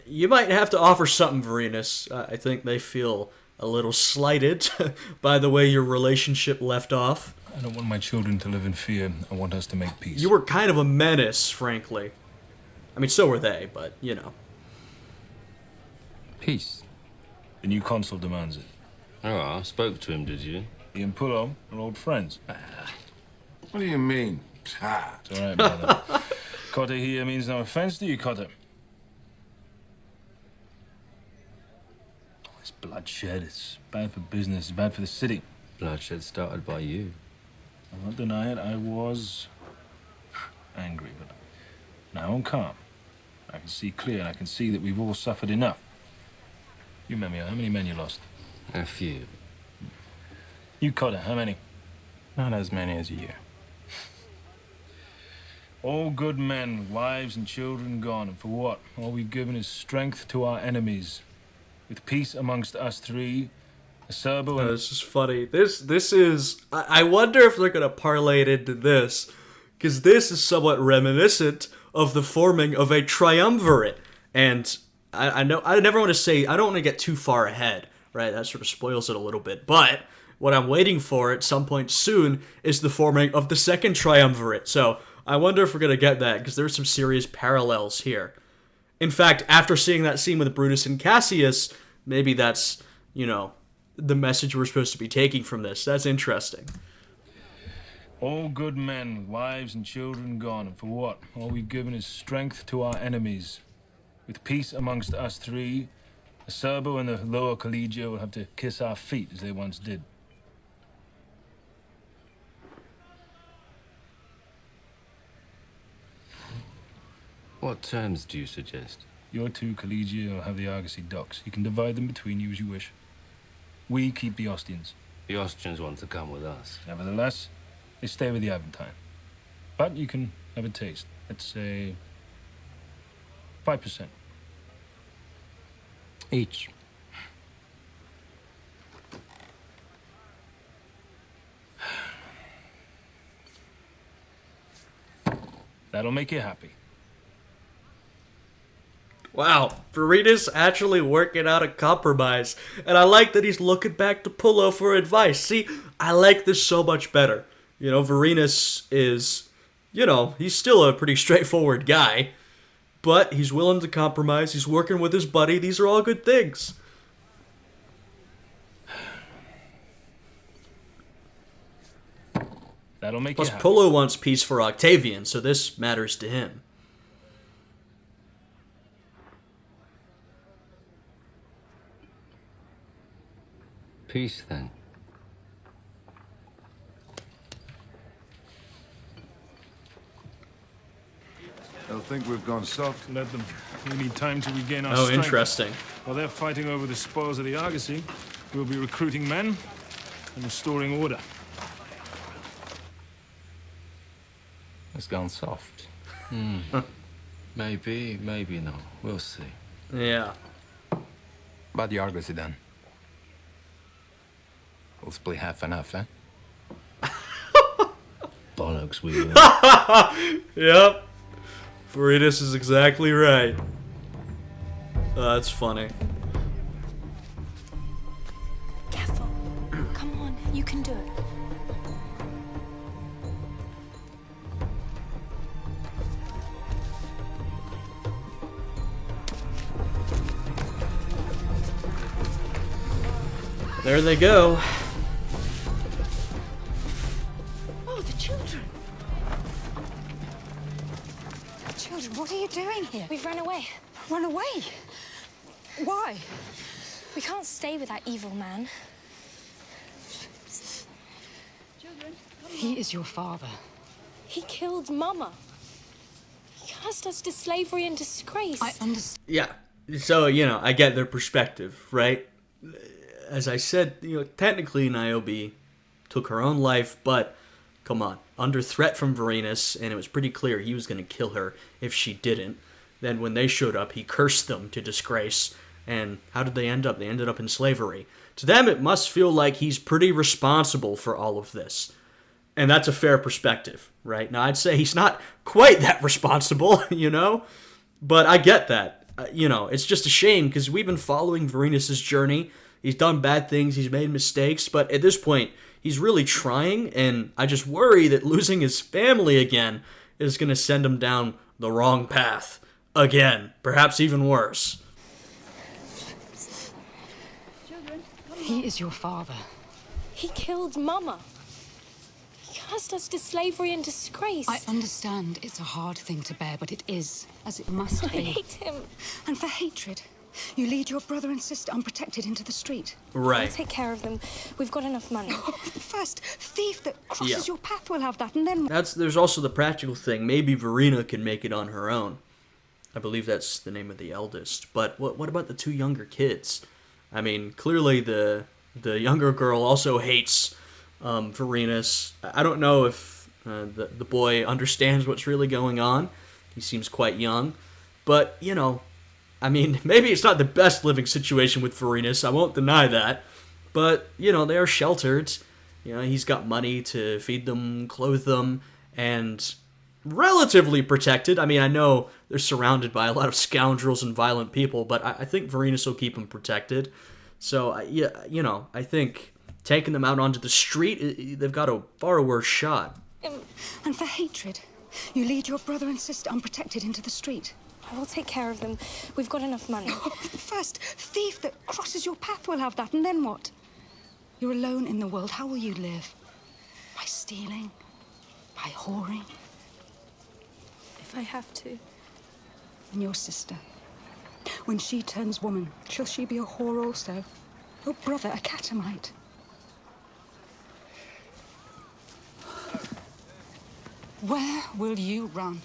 You might have to offer something, Vorenus. I think they feel a little slighted by the way your relationship left off. I don't want my children to live in fear. I want us to make peace. You were kind of a menace, frankly. I mean, so were they, but, you know. Peace. The new consul demands it. Oh, I spoke to him, did you? He and Pullo are old friends. What do you mean? It's all right, brother. Cotta here means no offense to you, Cotta. It's bloodshed. It's bad for business. It's bad for the city. Bloodshed started by you. I won't deny it. I was angry, but now I'm calm. I can see clear, and I can see that we've all suffered enough. You remember how many men you lost? A few. You, Cotta, how many? Not as many as you. All good men, wives and children gone, and for what? All we've given is strength to our enemies. With peace amongst us three, Acerbo and... This is funny. This is... I wonder if they're going to parlay it into this, because this is somewhat reminiscent of the forming of a triumvirate. And I know I never want to say... I don't want to get too far ahead, right? That sort of spoils it a little bit. But what I'm waiting for at some point soon is the forming of the second triumvirate. So I wonder if we're going to get that, because there's some serious parallels here. In fact, after seeing that scene with Brutus and Cassius, maybe that's, you know, the message we're supposed to be taking from this. That's interesting. All good men, wives and children gone, and for what? All we've given is strength to our enemies. With peace amongst us three, Acerbo and the lower collegia will have to kiss our feet as they once did. What terms do you suggest? Your two collegia will have the Argosy docks. You can divide them between you as you wish. We keep the Ostians. The Ostrians want to come with us. Nevertheless, they stay with the Aventine. But you can have a taste. Let's say 5%. Each. That'll make you happy. Wow, Vorenus actually working out a compromise. And I like that he's looking back to Pullo for advice. See, I like this so much better. You know, Vorenus is, you know, he's still a pretty straightforward guy. But he's willing to compromise. He's working with his buddy. These are all good things. That'll make Plus, you happy. Pullo wants peace for Octavian, so this matters to him. Peace, then. They'll think we've gone soft. Let them. We need time to regain our Oh, strength. interesting. While they're fighting over the spoils of the Argosy, we'll be recruiting men and restoring order. It's gone soft. Maybe, maybe not. We'll see. Yeah. About the Argosy, then. We'll split half and half, eh? Bollocks, we will. Yep. Vorenus is exactly right. That's funny. Careful. Come on, you can do it. There they go. Oh, the children. Children, what are you doing here? We've run away. Run away? Why? We can't stay with that evil man. He is your father. He killed Mama. He cast us to slavery and disgrace. I understand. Yeah. So, you know, I get their perspective, right? As I said, you know, technically Niobe took her own life, but come on, under threat from Vorenus, and it was pretty clear he was going to kill her if she didn't. Then when they showed up, he cursed them to disgrace, and how did they end up? They ended up in slavery. To them, it must feel like he's pretty responsible for all of this. And that's a fair perspective, right? Now, I'd say he's not quite that responsible, you know? But I get that. You know, it's just a shame, because we've been following Vorenus' journey. He's done bad things, he's made mistakes, but at this point, he's really trying, and I just worry that losing his family again is going to send him down the wrong path. Again, perhaps even worse. He is your father. He killed Mama. He cast us to slavery and disgrace. I understand it's a hard thing to bear, but it is, as it must I be. hate him. And for hatred, you lead your brother and sister unprotected into the street. Right. I'll take care of them. We've got enough money. The first thief that crosses Yeah. your path will have that, and then... There's also the practical thing. Maybe Verena can make it on her own. I believe that's the name of the eldest. But what about the two younger kids? I mean, clearly the younger girl also hates Vorenus. I don't know if the boy understands what's really going on. He seems quite young. But, you know, I mean, maybe it's not the best living situation with Vorenus. I won't deny that. But, you know, they are sheltered. You know, he's got money to feed them, clothe them, and relatively protected. I mean, I know they're surrounded by a lot of scoundrels and violent people, but I think Vorenus will keep them protected. So, yeah, you know, I think taking them out onto the street, they've got a far worse shot. And for hatred, you lead your brother and sister unprotected into the street. I will take care of them. We've got enough money. The first thief that crosses your path will have that, and then what? You're alone in the world. How will you live? By stealing? By whoring? If I have to. And your sister, when she turns woman, shall she be a whore also? Your brother a catamite? Where will you run?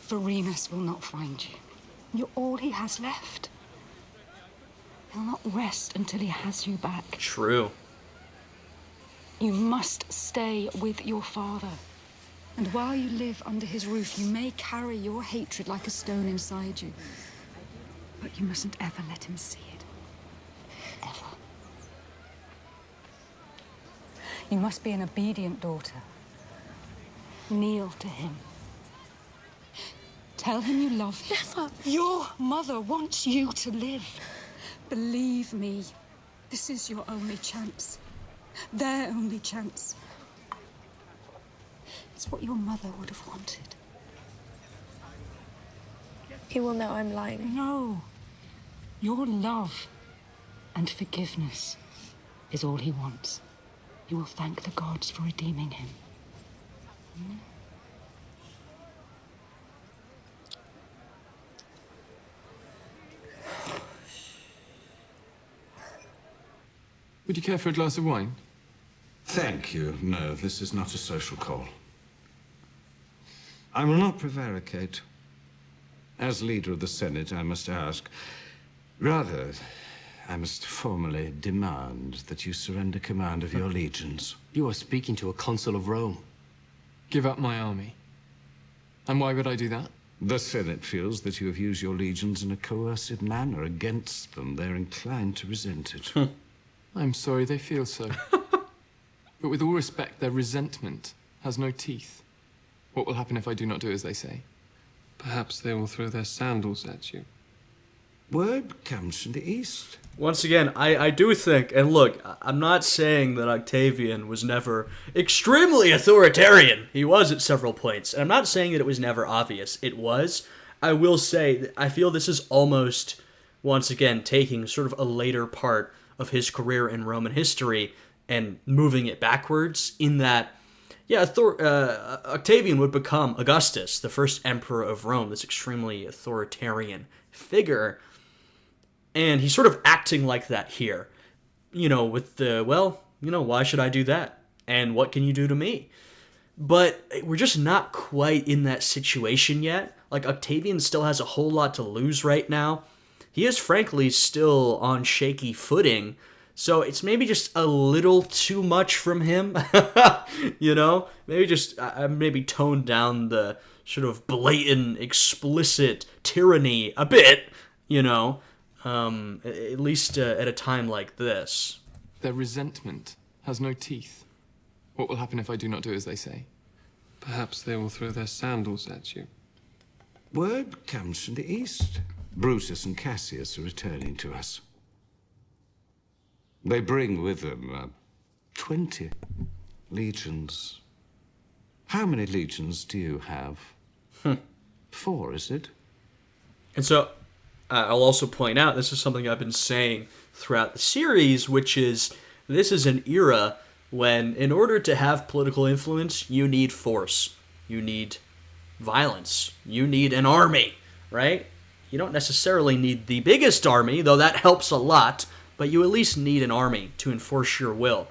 Vorenus will not find you. You're all he has left. He'll not rest until he has you back. True. You must stay with your father And while you live under his roof, you may carry your hatred like a stone inside you. But you mustn't ever let him see it. Ever. You must be an obedient daughter. Kneel to him. Tell him you love him. Never. Your mother wants you to live. Believe me, this is your only chance. Their only chance. It's what your mother would have wanted. He will know I'm lying. No. Your love and forgiveness is all he wants. You will thank the gods for redeeming him. Would you care for a glass of wine? Thank you. No, this is not a social call. I will not prevaricate. As leader of the Senate, I must ask. Rather, I must formally demand that you surrender command of your legions. You are speaking to a consul of Rome. Give up my army. And why would I do that? The Senate feels that you have used your legions in a coercive manner against them. They're inclined to resent it. I'm sorry they feel so. But with all respect, their resentment has no teeth. What will happen if I do not do as they say? Perhaps they will throw their sandals at you. Word comes from the east. Once again, I do think, and look, I'm not saying that Octavian was never extremely authoritarian. He was at several points. And I'm not saying that it was never obvious. It was. I will say, that I feel this is almost, once again, taking sort of a later part of his career in Roman history and moving it backwards in that, yeah, Octavian would become Augustus, the first emperor of Rome, this extremely authoritarian figure. And he's sort of acting like that here, you know, with the, well, you know, why should I do that? And what can you do to me? But we're just not quite in that situation yet. Like, Octavian still has a whole lot to lose right now. He is, frankly, still on shaky footing. So it's maybe just a little too much from him, you know? Maybe just, maybe tone down the sort of blatant, explicit tyranny a bit, you know? At least at a time like this. Their resentment has no teeth. What will happen if I do not do as they say? Perhaps they will throw their sandals at you. Word comes from the east. Brutus and Cassius are returning to us. They bring with them 20 legions. How many legions do you have? 4, is it? And so, I'll also point out, this is something I've been saying throughout the series, which is, this is an era when, in order to have political influence, you need force. You need violence. You need an army, right? You don't necessarily need the biggest army, though that helps a lot, but you at least need an army to enforce your will.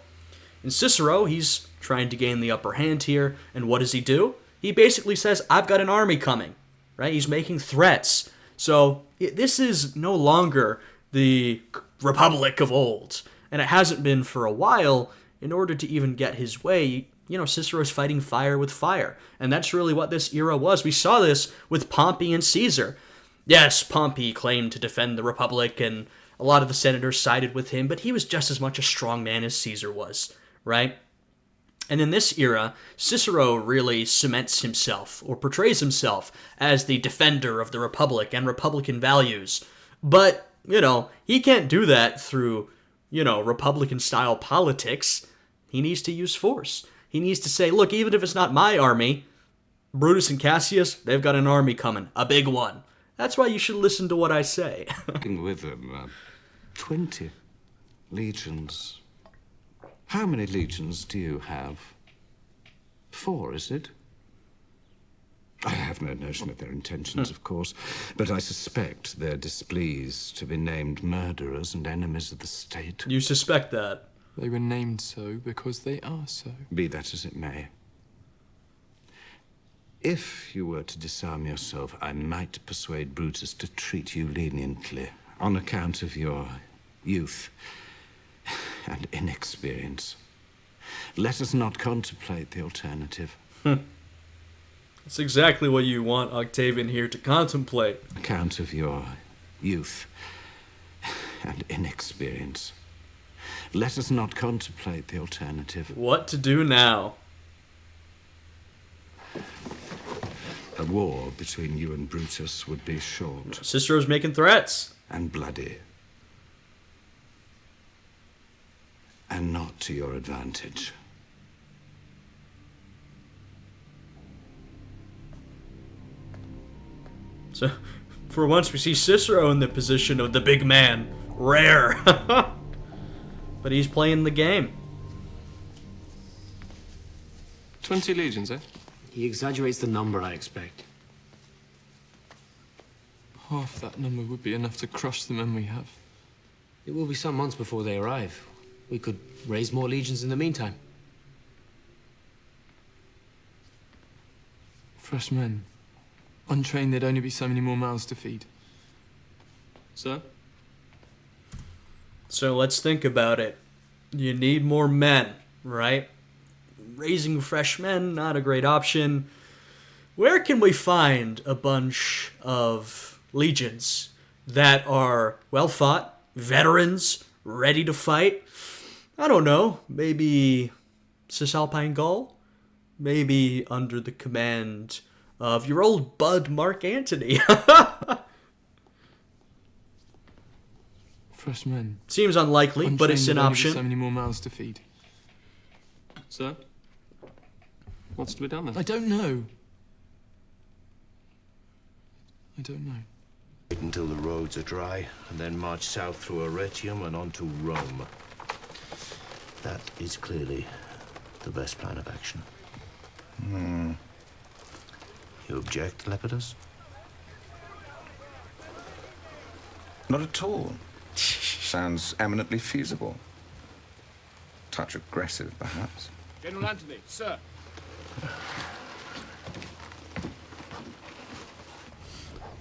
And Cicero, he's trying to gain the upper hand here, and what does he do? He basically says, I've got an army coming, right? He's making threats. So this is no longer the Republic of old, and it hasn't been for a while. In order to even get his way, you know, Cicero's fighting fire with fire, and that's really what this era was. We saw this with Pompey and Caesar. Yes, Pompey claimed to defend the Republic, and a lot of the senators sided with him, but he was just as much a strong man as Caesar was, right? And in this era, Cicero really cements himself, or portrays himself, as the defender of the Republic and Republican values. But, you know, he can't do that through, you know, Republican-style politics. He needs to use force. He needs to say, look, even if it's not my army, Brutus and Cassius, they've got an army coming, a big one. That's why you should listen to what I say. With them, 20 legions. How many legions do you have? 4, is it? I have no notion of their intentions, of course, but I suspect they're displeased to be named murderers and enemies of the state. You suspect that? They were named so because they are so. Be that as it may. If you were to disarm yourself, I might persuade Brutus to treat you leniently on account of your youth and inexperience. Let us not contemplate the alternative. It's exactly what you want Octavian here to contemplate. Account of your youth and inexperience. Let us not contemplate the alternative. What to do now? A war between you and Brutus would be short. Cicero's making threats. And bloody. And not to your advantage. So, for once, we see Cicero in the position of the big man. Rare. But he's playing the game. 20 legions, eh? He exaggerates the number, I expect. Half that number would be enough to crush the men we have. It will be some months before they arrive. We could raise more legions in the meantime. Fresh men. Untrained, there'd only be so many more mouths to feed. Sir? So let's think about it. You need more men, right? Raising fresh men, not a great option. Where can we find a bunch of legions that are well fought, veterans, ready to fight? I don't know. Maybe Cisalpine Gaul? Maybe under the command of your old bud Mark Antony. Fresh men. Seems unlikely, Untrained, but it's an there'd only be option. so many more mouths to feed. Sir? What's to be done then? I don't know. I don't know. Wait until the roads are dry, and then march south through Arretium and on to Rome. That is clearly the best plan of action. You object, Lepidus? Not at all. Sounds eminently feasible. Touch aggressive, perhaps. General Antony, sir.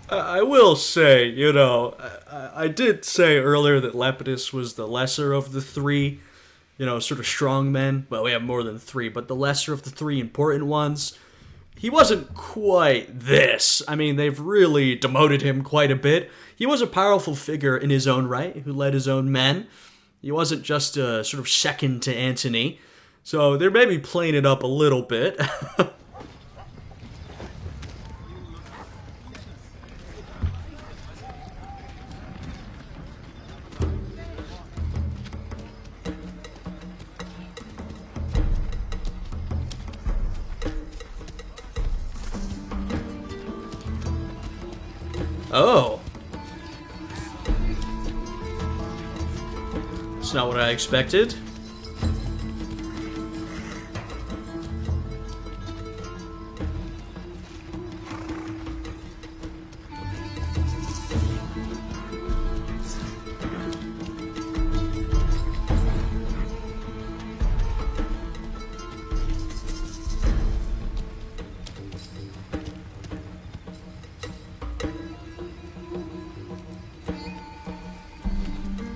I will say, you know, I did say earlier that Lepidus was the lesser of the three, you know, sort of strong men. Well, we have more than three, but the lesser of the three important ones. He wasn't quite this. I mean, they've really demoted him quite a bit. He was a powerful figure in his own right, who led his own men. He wasn't just a sort of second to Antony. So they're maybe playing it up a little bit. Oh. It's not what I expected.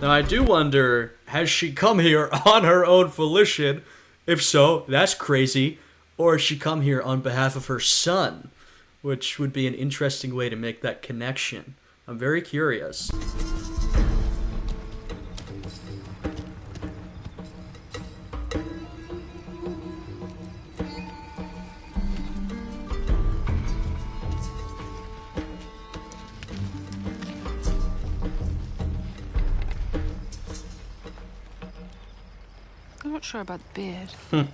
Now, I do wonder, has she come here on her own volition? If so, that's crazy. Or has she come here on behalf of her son? Which would be an interesting way to make that connection. I'm very curious. I'm not sure about the beard.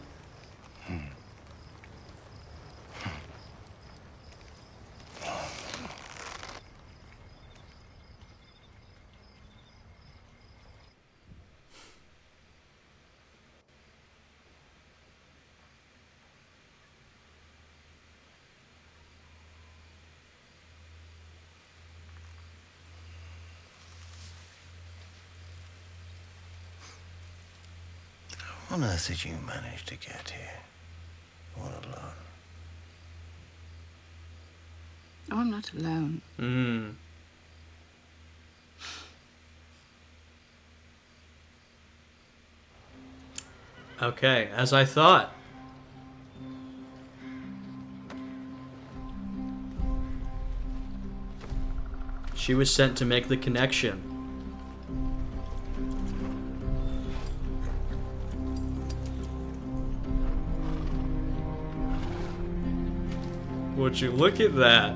How on earth did you manage to get here? All alone? Oh, I'm not alone. Okay, as I thought. She was sent to make the connection. Would you look at that?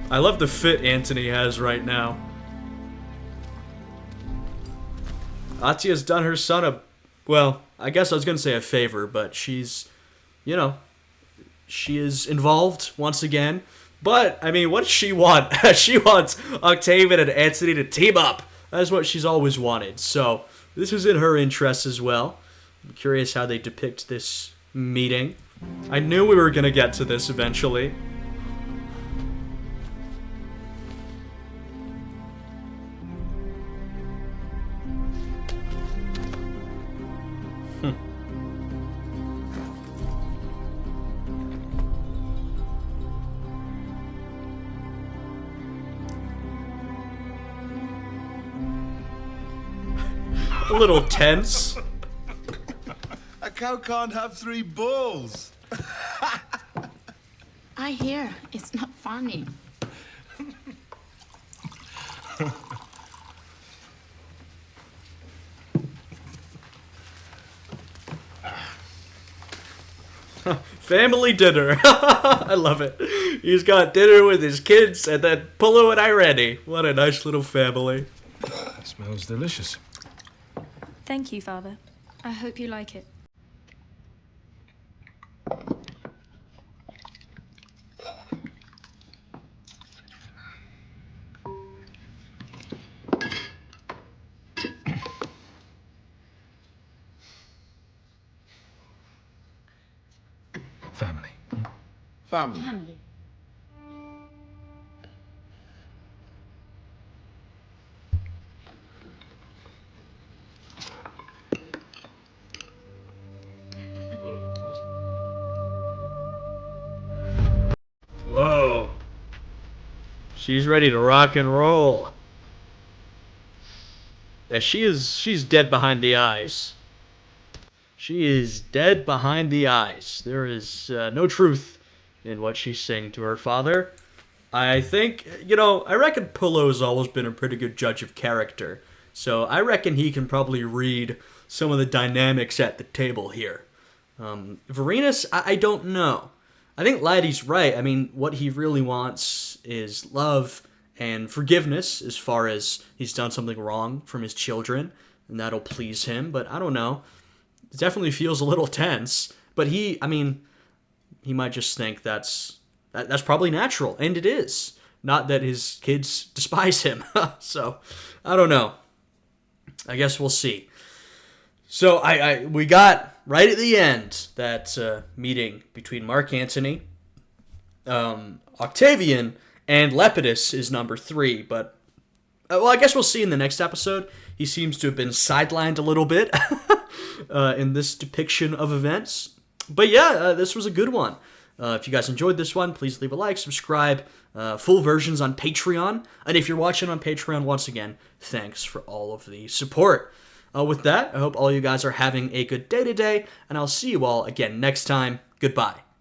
I love the fit Antony has right now. Atia's done her son a... Well, I guess I was going to say a favor, but she's... You know, she is involved once again. But, I mean, what does she want? She wants Octavian and Antony to team up. That's what she's always wanted. So, this is in her interest as well. I'm curious how they depict this meeting. I knew we were going to get to this eventually. A little tense. A cow can't have 3 balls. I hear it's not funny. Family dinner. I love it. He's got dinner with his kids and then Pullo and Irene. What a nice little family. Smells delicious. Thank you, Father. I hope you like it. Family. Family. Whoa. She's ready to rock and roll. Yeah, she's dead behind the eyes. She is dead behind the eyes. There is no truth in what she's saying to her father. I think, you know, I reckon Pullo's always been a pretty good judge of character. So I reckon he can probably read some of the dynamics at the table here. Vorenus, I don't know. I think Laddie's right. I mean, what he really wants is love and forgiveness as far as he's done something wrong from his children, and that'll please him. But I don't know. It definitely feels a little tense. But he might just think that's probably natural, and it is. Not that his kids despise him. So, I don't know. I guess we'll see. So we got right at the end that meeting between Mark Antony, Octavian, and Lepidus is number 3. But well, I guess we'll see in the next episode. He seems to have been sidelined a little bit in this depiction of events. But yeah, this was a good one. If you guys enjoyed this one, please leave a like, subscribe. Full versions on Patreon. And if you're watching on Patreon, once again, thanks for all of the support. With that, I hope all you guys are having a good day today, and I'll see you all again next time. Goodbye.